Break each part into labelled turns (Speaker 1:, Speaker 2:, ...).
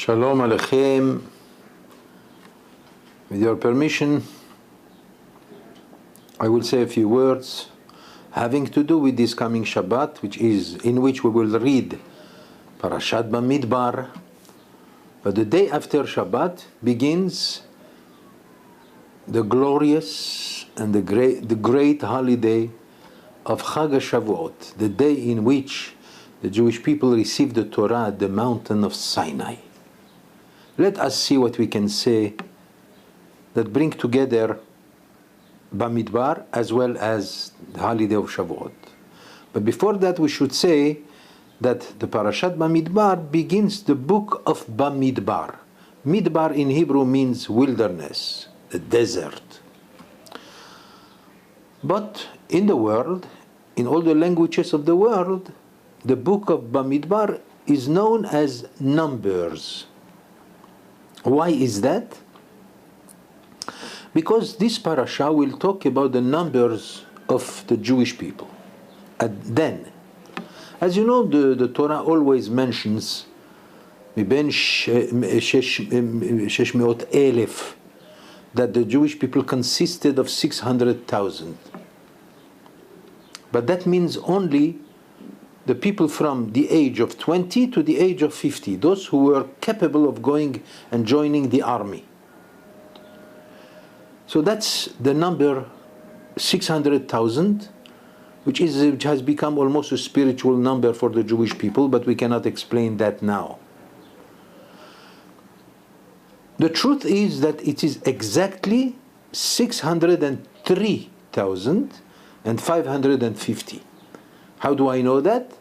Speaker 1: Shalom Aleichem. With your permission, I will say a few words having to do with this coming Shabbat, in which we will read Parashat Bamidbar. But the day after Shabbat begins the glorious and the great holiday of Chag Shavuot, the day in which the Jewish people received the Torah at the mountain of Sinai. Let us see what we can say that bring together Bamidbar as well as the holiday of Shavuot. But before that, we should say that the Parashat Bamidbar begins the book of Bamidbar. Midbar in Hebrew means wilderness, the desert. But in the world, in all the languages of the world, the book of Bamidbar is known as Numbers. Why is that? Because this parasha will talk about the numbers of the Jewish people. Then, as you know, the Torah always mentions מבין 600,000 that the Jewish people consisted of 600,000. But that means only the people from the age of 20 to the age of 50, those who were capable of going and joining the army. So that's the number 600,000, which has become almost a spiritual number for the Jewish people, but we cannot explain that now. The truth is that it is exactly 603,550. How do I know that?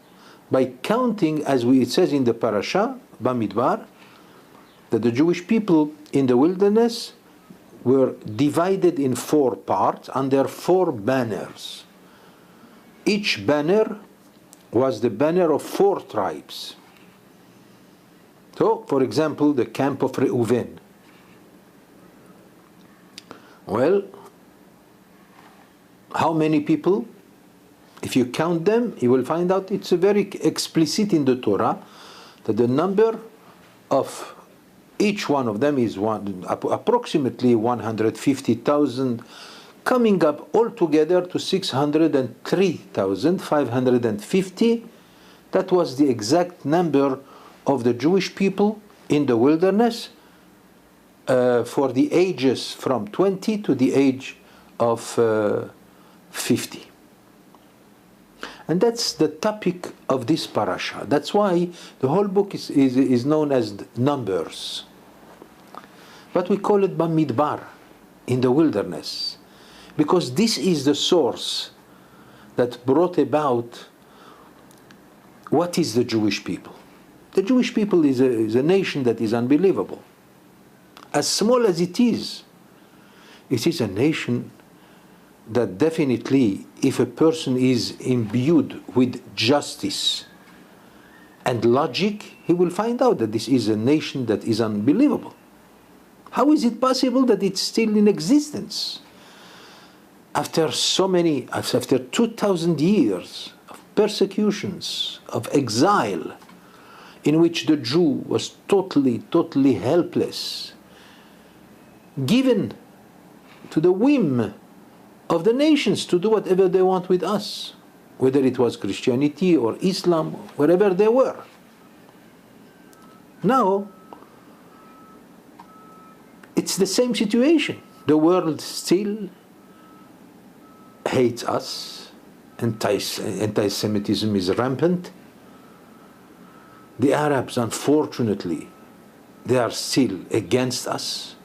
Speaker 1: By counting, as it says in the parasha, Bamidbar, that the Jewish people in the wilderness were divided in 4 parts under 4 banners. Each banner was the banner of 4 tribes. So, for example, the camp of Reuven. Well, how many people? If you count them, you will find out it's very explicit in the Torah that the number of each one of them is approximately 150,000, coming up altogether to 603,550. That was the exact number of the Jewish people in the wilderness for the ages from 20 to the age of 50. And that's the topic of this parasha. That's why the whole book is known as Numbers. But we call it Bamidbar, in the wilderness, because this is the source that brought about what is the Jewish people. The Jewish people is a nation that is unbelievable. As small as it is a nation that definitely, if a person is imbued with justice and logic, he will find out that this is a nation that is unbelievable. How is it possible that it's still in existence? After 2,000 years of persecutions, of exile, in which the Jew was totally helpless, given to the whim of the nations to do whatever they want with us, whether it was Christianity or Islam, wherever they were. Now, it's the same situation. The world still hates us. Anti-Semitism is rampant. The Arabs, unfortunately, they are still against us.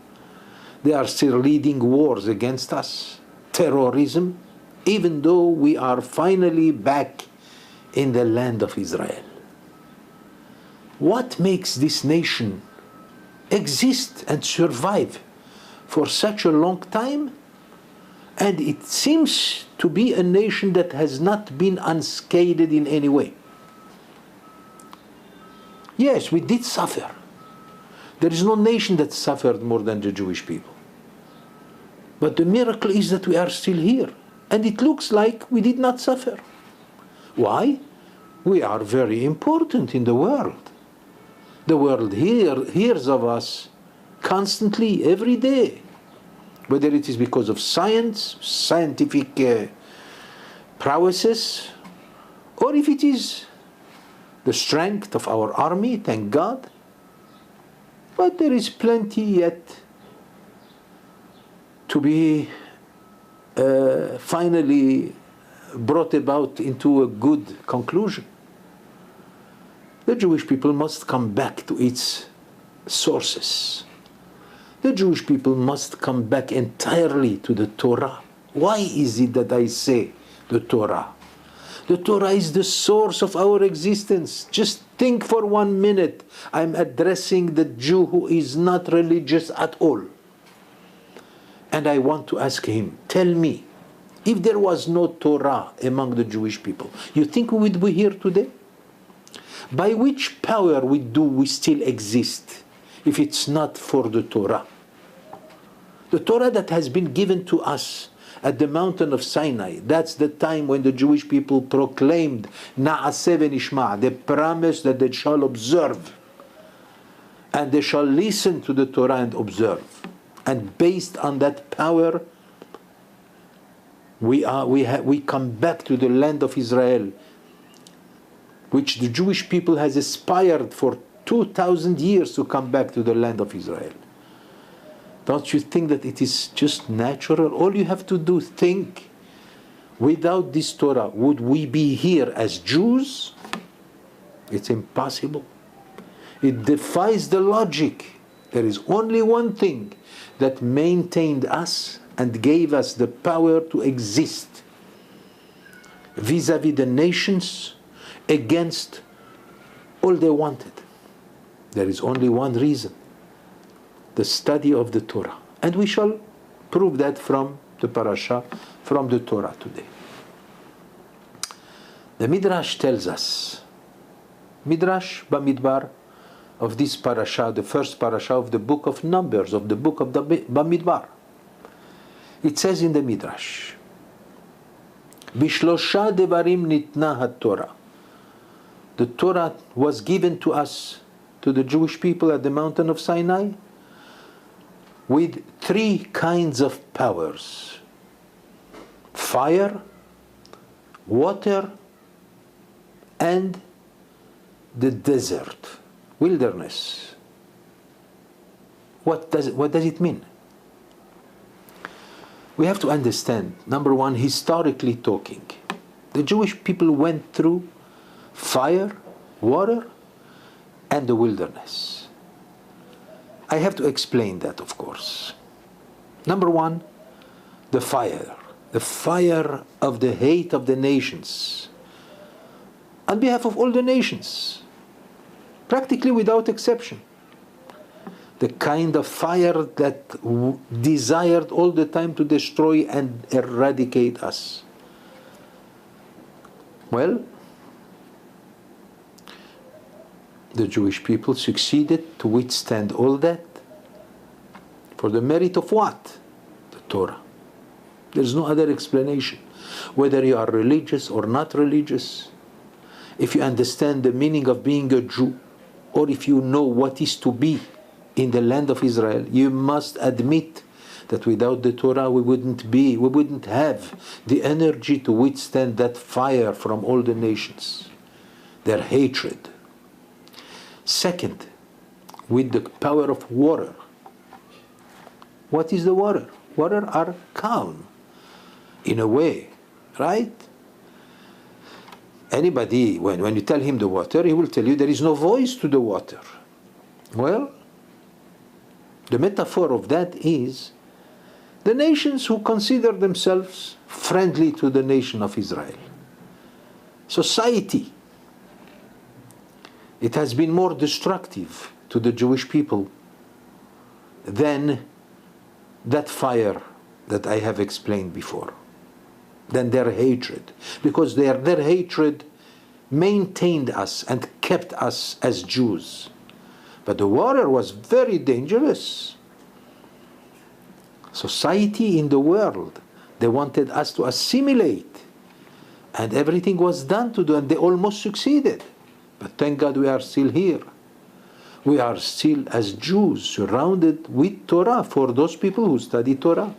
Speaker 1: They are still leading wars against us. Terrorism, even though we are finally back in the land of Israel. What makes this nation exist and survive for such a long time? And it seems to be a nation that has not been unscathed in any way. Yes, we did suffer. There is no nation that suffered more than the Jewish people. But the miracle is that we are still here. And it looks like we did not suffer. Why? We are very important in the world. The world hears of us constantly, every day. Whether it is because of science, scientific prowesses, or if it is the strength of our army, thank God. But there is plenty yet to be finally brought about into a good conclusion. The Jewish people must come back to its sources. The Jewish people must come back entirely to the Torah. Why is it that I say the Torah? The Torah is the source of our existence. Just think for 1 minute. I'm addressing the Jew who is not religious at all. And I want to ask him, tell me, if there was no Torah among the Jewish people, you think we would be here today? By which power do we still exist if it's not for the Torah? The Torah that has been given to us at the mountain of Sinai, that's the time when the Jewish people proclaimed Na'aseh v'nishma', the promise that they shall observe and they shall listen to the Torah and observe. And based on that power, we come back to the land of Israel, which the Jewish people has aspired for 2,000 years to come back to the land of Israel. Don't you think that it is just natural? All you have to do, think, without this Torah, would we be here as Jews? It's impossible. It defies the logic. There is only one thing that maintained us and gave us the power to exist vis-a-vis the nations against all they wanted. There is only one reason: the study of the Torah. And we shall prove that from the Parashat, from the Torah today. The Midrash tells us, Midrash Bamidbar, of this Parashat, the first Parashat of the book of Numbers, of the book of the Bamidbar. It says in the Midrash, Bishlosha devarim nitna ha-Torah. The Torah was given to us, to the Jewish people at the mountain of Sinai, with 3 kinds of powers: fire, water, and the desert, wilderness. What does it mean? We have to understand, number one, historically talking, the Jewish people went through fire, water, and the wilderness. I have to explain that, of course. Number one, the fire of the hate of the nations, on behalf of all the nations, practically without exception. The kind of fire that desired all the time to destroy and eradicate us. Well, the Jewish people succeeded to withstand all that. For the merit of what? The Torah. There's no other explanation. Whether you are religious or not religious, if you understand the meaning of being a Jew, or if you know what is to be in the land of Israel, you must admit that without the Torah we wouldn't have the energy to withstand that fire from all the nations, their hatred. Second, with the power of water. What is the water? Water are calm, in a way, right? Anybody, when you tell him the water, he will tell you there is no voice to the water. Well, the metaphor of that is the nations who consider themselves friendly to the nation of Israel. Society. It has been more destructive to the Jewish people than that fire that I have explained before, than their hatred. Because their hatred maintained us and kept us as Jews. But the water was very dangerous. Society in the world, they wanted us to assimilate. And everything was done to them, and they almost succeeded. But thank God we are still here. We are still, as Jews, surrounded with Torah for those people who study Torah.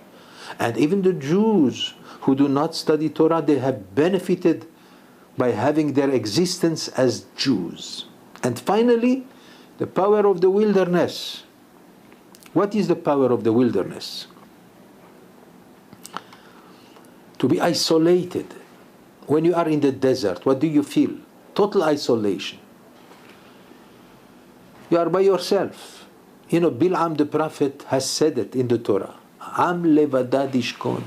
Speaker 1: And even the Jews who do not study Torah, they have benefited by having their existence as Jews. And finally, the power of the wilderness. What is the power of the wilderness? To be isolated. When you are in the desert, what do you feel? Total isolation. You are by yourself. You know, Bil'am the prophet has said it in the Torah. Am levadad ishkon.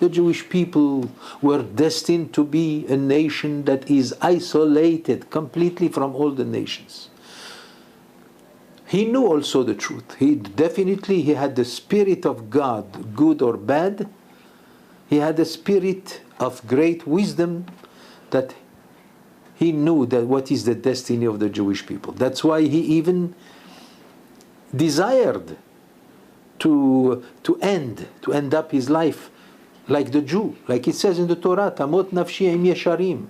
Speaker 1: The Jewish people were destined to be a nation that is isolated completely from all the nations. He knew also the truth. He had the Spirit of God, good or bad. He had the spirit of great wisdom that he knew that what is the destiny of the Jewish people. That's why he even desired to end up his life like the Jew, like it says in the Torah, Tamot nafshi im yesharim.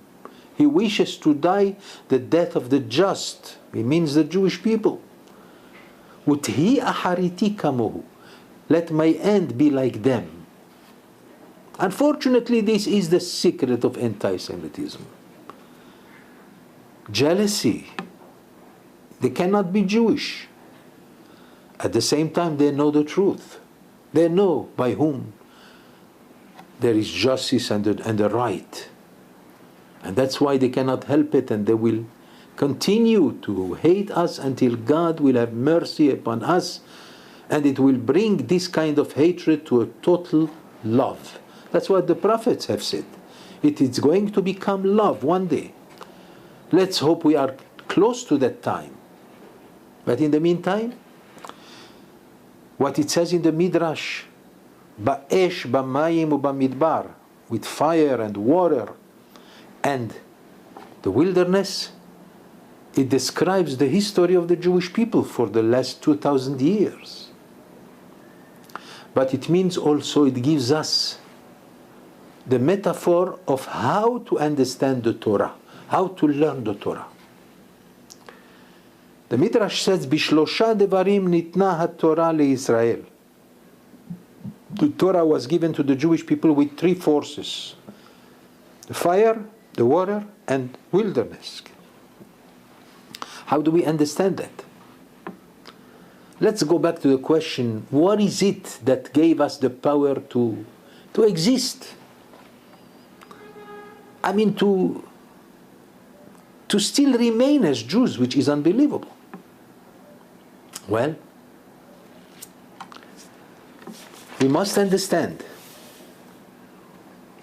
Speaker 1: He wishes to die the death of the just. It means the Jewish people. Uthi ahariti kamohu. Let my end be like them. Unfortunately, this is the secret of anti-Semitism. Jealousy. They cannot be Jewish. At the same time, they know the truth. They know by whom there is justice and the right. And that's why they cannot help it, and they will continue to hate us until God will have mercy upon us, and it will bring this kind of hatred to a total love. That's what the prophets have said. It is going to become love one day. Let's hope we are close to that time. But in the meantime, what it says in the Midrash, Ba'esh, B'mayim, Bamidbar, with fire and water and the wilderness, it describes the history of the Jewish people for the last 2,000 years. But it means also, it gives us the metaphor of how to understand the Torah, how to learn the Torah. The Midrash says, Bishlosha devarim nitna ha-Torah leIsrael. The Torah was given to the Jewish people with three forces: the fire, the water, and wilderness. How do we understand that? Let's go back to the question, what is it that gave us the power to exist? I mean, to still remain as Jews, which is unbelievable. Well, we must understand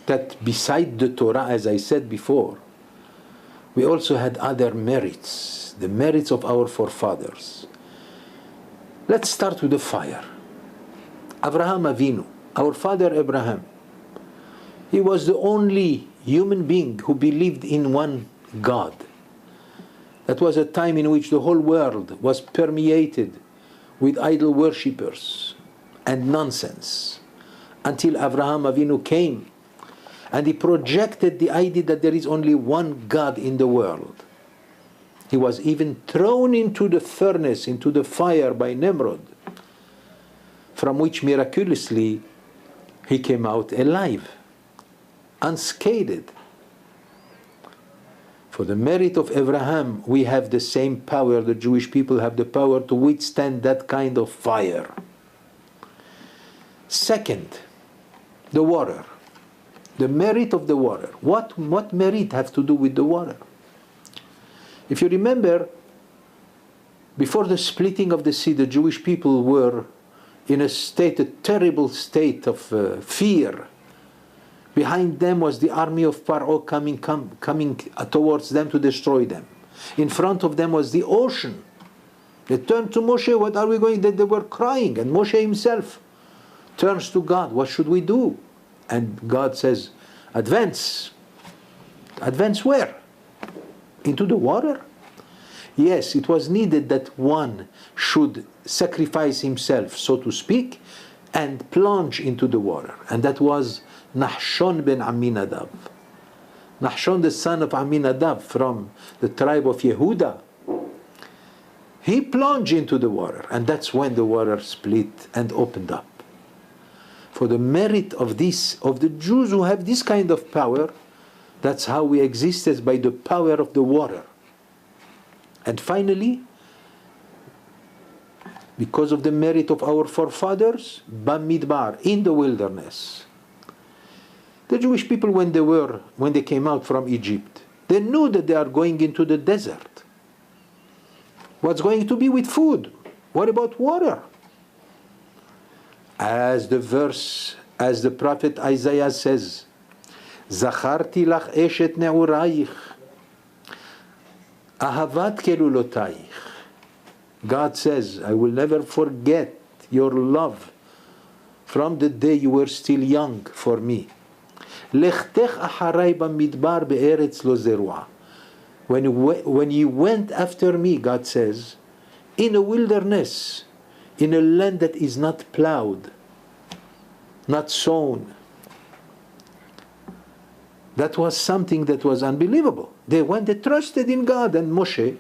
Speaker 1: that beside the Torah, as I said before, we also had other merits, the merits of our forefathers. Let's start with the fire. Avraham Avinu, our father Abraham, he was the only human being who believed in one God. That was a time in which the whole world was permeated with idol worshippers and nonsense, until Avraham Avinu came and he projected the idea that there is only one God in the world. He was even thrown into the furnace, into the fire by Nimrod, from which miraculously he came out alive, unscathed. For the merit of Abraham, we have the same power. The Jewish people have the power to withstand that kind of fire. Second, the water. The merit of the water. What merit have to do with the water? If you remember, before the splitting of the sea, the Jewish people were in a terrible state of fear. Behind them was the army of Paro coming towards them to destroy them. In front of them was the ocean. They turned to Moshe, what are we going to do? They were crying, and Moshe himself turns to God, what should we do? And God says, advance. Advance where? Into the water? Yes, it was needed that one should sacrifice himself, so to speak, and plunge into the water. And that was Nahshon ben Aminadab. Nahshon, the son of Aminadab from the tribe of Yehuda. He plunged into the water, and that's when the water split and opened up. For the merit of this, of the Jews who have this kind of power, that's how we existed, by the power of the water. And finally, because of the merit of our forefathers, Bamidbar, in the wilderness. The Jewish people, when they came out from Egypt, they knew that they are going into the desert. What's going to be with food? What about water? As the prophet Isaiah says, Zacharti lach eshet ne'uraich, ahavat kelulotayich. God says, I will never forget your love from the day you were still young for me. Lechtech acharai bamidbar be'eretz lo zerua. When you went after me, God says, in a wilderness, in a land that is not plowed, not sown. That was something that was unbelievable. They trusted in God and Moshe,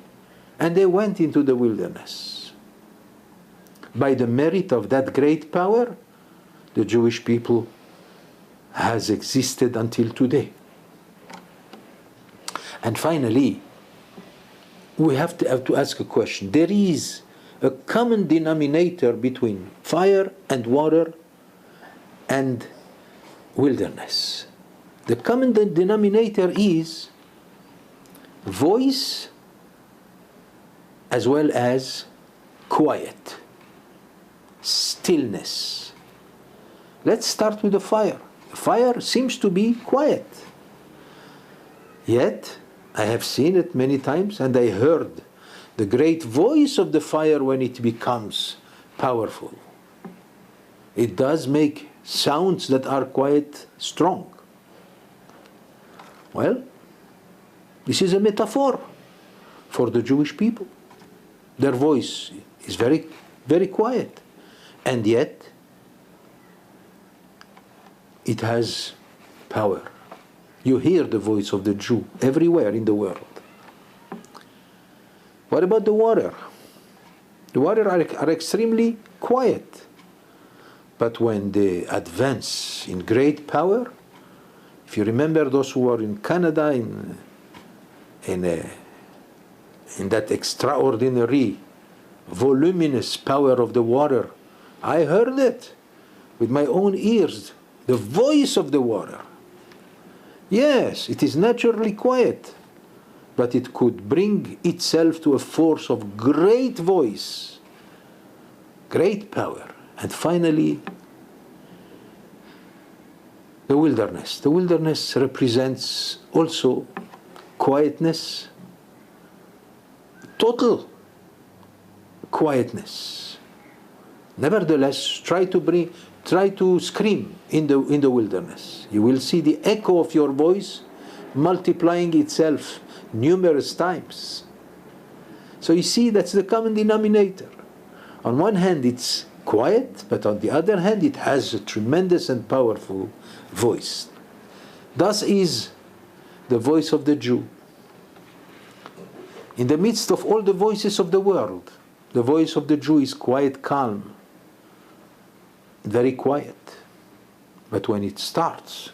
Speaker 1: and they went into the wilderness. By the merit of that great power, the Jewish people has existed until today. And finally, we have to ask a question. There is a common denominator between fire and water and wilderness. The common denominator is voice as well as quiet, stillness. Let's start with the fire. The fire seems to be quiet. Yet, I have seen it many times, and I heard the great voice of the fire when it becomes powerful. It does make sounds that are quite strong. Well, this is a metaphor for the Jewish people. Their voice is very, very quiet, and yet it has power. You hear the voice of the Jew everywhere in the world. What about the water? The water are extremely quiet. But when they advance in great power, if you remember those who were in Canada in that extraordinary, voluminous power of the water, I heard it with my own ears, the voice of the water. Yes, it is naturally quiet, but it could bring itself to a force of great voice, great power. And finally, the wilderness. The wilderness represents also quietness, total quietness. Nevertheless, try to scream in the wilderness. You will see the echo of your voice multiplying itself numerous times. So you see, that's the common denominator. On one hand, it's quiet, but on the other hand, it has a tremendous and powerful voice. Thus is the voice of the Jew. In the midst of all the voices of the world, the voice of the Jew is quite calm, very quiet. But when it starts,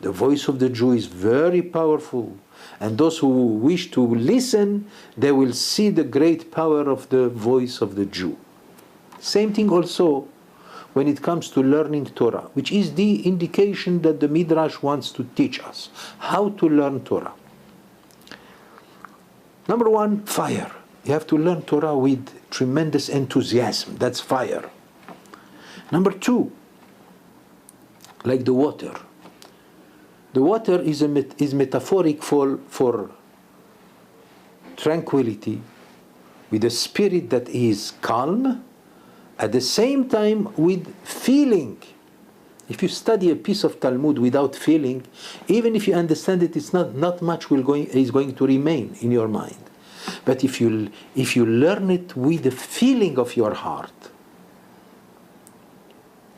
Speaker 1: the voice of the Jew is very powerful. And those who wish to listen, they will see the great power of the voice of the Jew. Same thing also when it comes to learning Torah, which is the indication that the Midrash wants to teach us how to learn Torah. Number one, fire. You have to learn Torah with tremendous enthusiasm. That's fire. Number two, like the water. The water is metaphoric for tranquility, with a spirit that is calm, at the same time with feeling. If you study a piece of Talmud without feeling, even if you understand it, it's not much is going to remain in your mind. But if you learn it with the feeling of your heart,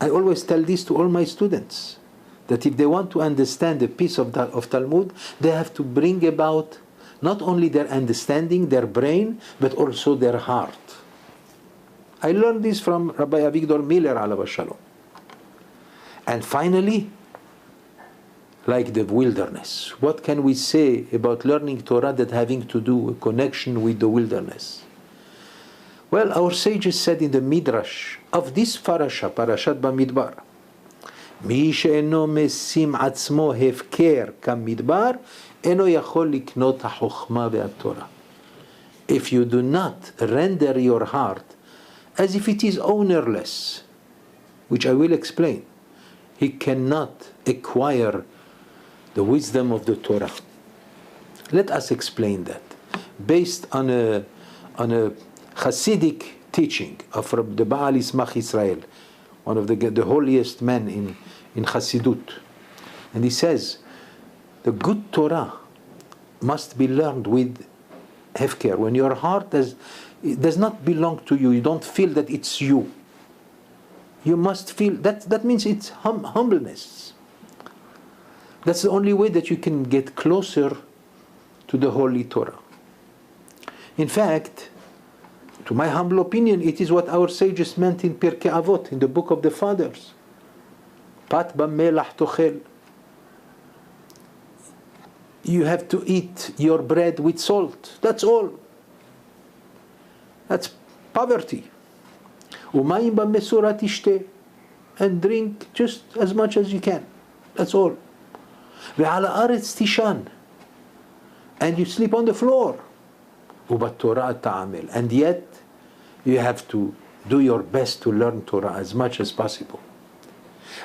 Speaker 1: I always tell this to all my students, that if they want to understand a piece of Talmud, they have to bring about not only their understanding, their brain, but also their heart. I learned this from Rabbi Avigdor Miller, alav shalom. And finally, like the wilderness. What can we say about learning Torah that having to do a connection with the wilderness? Well, our sages said in the Midrash of this Parashat Bamidbar, מי שאינו משים עצמו הפקר כמדבר, אינו יכול לקנות החוכמה והתורה. If you do not render your heart as if it is ownerless, which I will explain, he cannot acquire the wisdom of the Torah. Let us explain that. Based on a Hasidic teaching of the Baal Ismach Israel, one of the holiest men in Hasidut. And he says, the good Torah must be learned with hefker. When your heart it does not belong to you, you don't feel that it's you. You must feel, that means it's humbleness. That's the only way that you can get closer to the Holy Torah. In fact, to my humble opinion, it is what our sages meant in Pirkei Avot, in the book of the Fathers. Pat b'melach tochel. You have to eat your bread with salt. That's all. That's poverty. Umayim b'mesura tishteh. And drink just as much as you can. That's all. Ve'ala aretz tishan. And you sleep on the floor. U'bat-Torah ta'amel. And yet, you have to do your best to learn Torah as much as possible.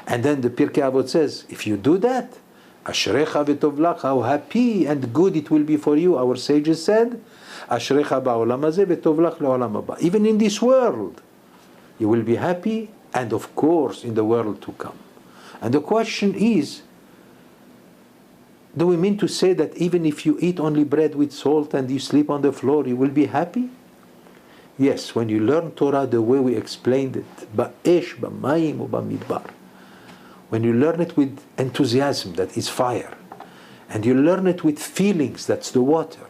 Speaker 1: And then the Pirkei Avot says, if you do that, Ashrecha v'tovlach, how happy and good it will be for you. Our sages said, Ashrecha ba'olam hazeh v'tovlach le'olam haba. Even in this world, you will be happy, and of course in the world to come. And the question is, do we mean to say that even if you eat only bread with salt and you sleep on the floor, you will be happy? Yes, when you learn Torah the way we explained it, ba'esh, ba'mayim, ba'midbar. When you learn it with enthusiasm, that is fire. And you learn it with feelings, that's the water.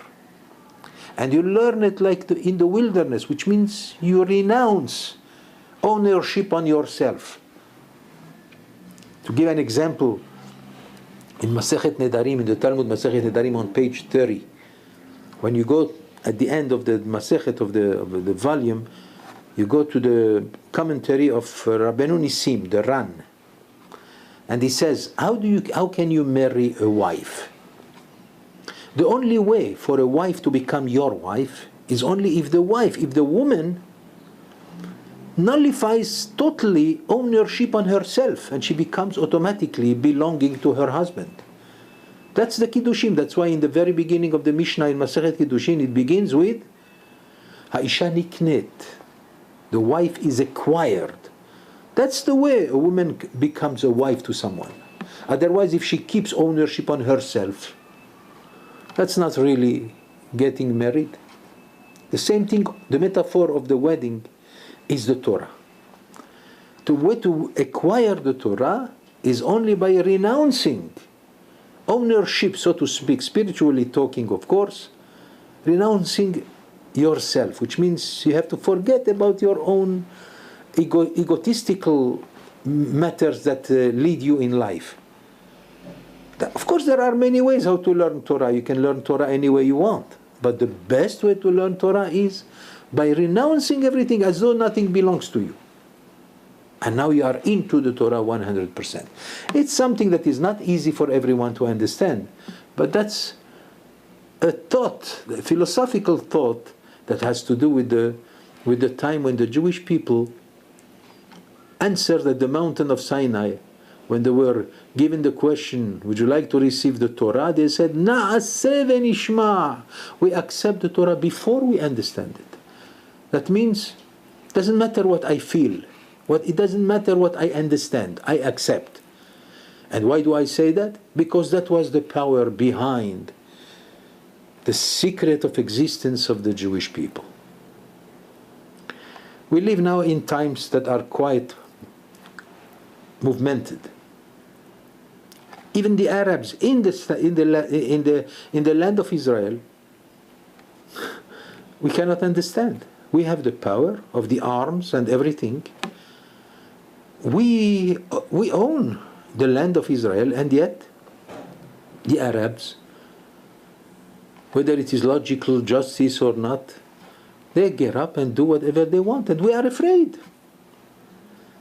Speaker 1: And you learn it like in the wilderness, which means you renounce ownership on yourself. To give an example, in Masechet Nedarim, in the Talmud Masechet Nedarim on page 30, when you go at the end of the Masechet of the volume, you go to the commentary of Rabbeinu Nissim, the Ran, and he says, how can you marry a wife? The only way for a wife to become your wife is only if the woman nullifies totally ownership on herself, and she becomes automatically belonging to her husband. That's the Kiddushin. That's why in the very beginning of the Mishnah in Masechet Kiddushin, it begins with Ha'isha niknet. The wife is acquired. That's the way a woman becomes a wife to someone. Otherwise, if she keeps ownership on herself, that's not really getting married. The same thing, the metaphor of the wedding is the Torah. The way to acquire the Torah is only by renouncing ownership, so to speak, spiritually talking, of course, renouncing yourself, which means you have to forget about your own egotistical matters that lead you in life. Of course, there are many ways how to learn Torah. You can learn Torah any way you want. But the best way to learn Torah is by renouncing everything as though nothing belongs to you. And now you are into the Torah 100%. It's something that is not easy for everyone to understand. But that's a thought, a philosophical thought that has to do with the time when the Jewish people answered at the mountain of Sinai. When they were given the question, would you like to receive the Torah? They said, Na'aseh v'nishma. We accept the Torah before we understand it. That means, it doesn't matter what I feel. It doesn't matter what I understand. I accept. And why do I say that? Because that was the power behind the secret of existence of the Jewish people. We live now in times that are quite movemented. Even the Arabs in the land of Israel we cannot understand. We have the power of the arms and everything. We own the land of Israel, and yet the Arabs, whether it is logical justice or not, they get up and do whatever they want, and we are afraid.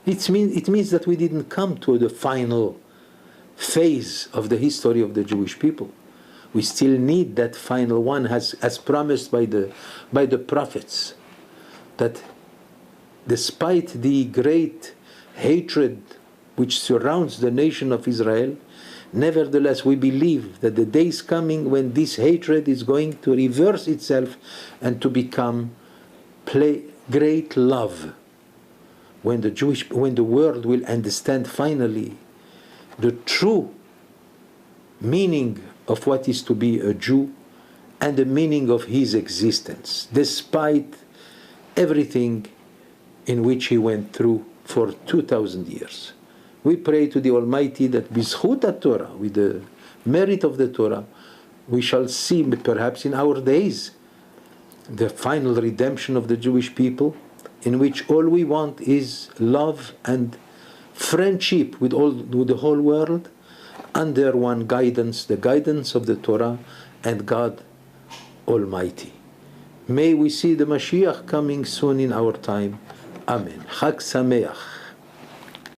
Speaker 1: It means that we didn't come to the final phase of the history of the Jewish people. We still need that final one, as promised by the prophets, that despite the great hatred which surrounds the nation of Israel, nevertheless we believe that the day is coming when this hatred is going to reverse itself and to become great love. When the world will understand finally the true meaning of what is to be a Jew and the meaning of his existence, despite everything in which he went through for 2,000 years. We pray to the Almighty that b'zchut Torah, with the merit of the Torah, we shall see perhaps in our days the final redemption of the Jewish people, in which all we want is love and friendship with the whole world, under one guidance, the guidance of the Torah and God Almighty. May we see the Mashiach coming soon in our time. Amen. Chag Sameach.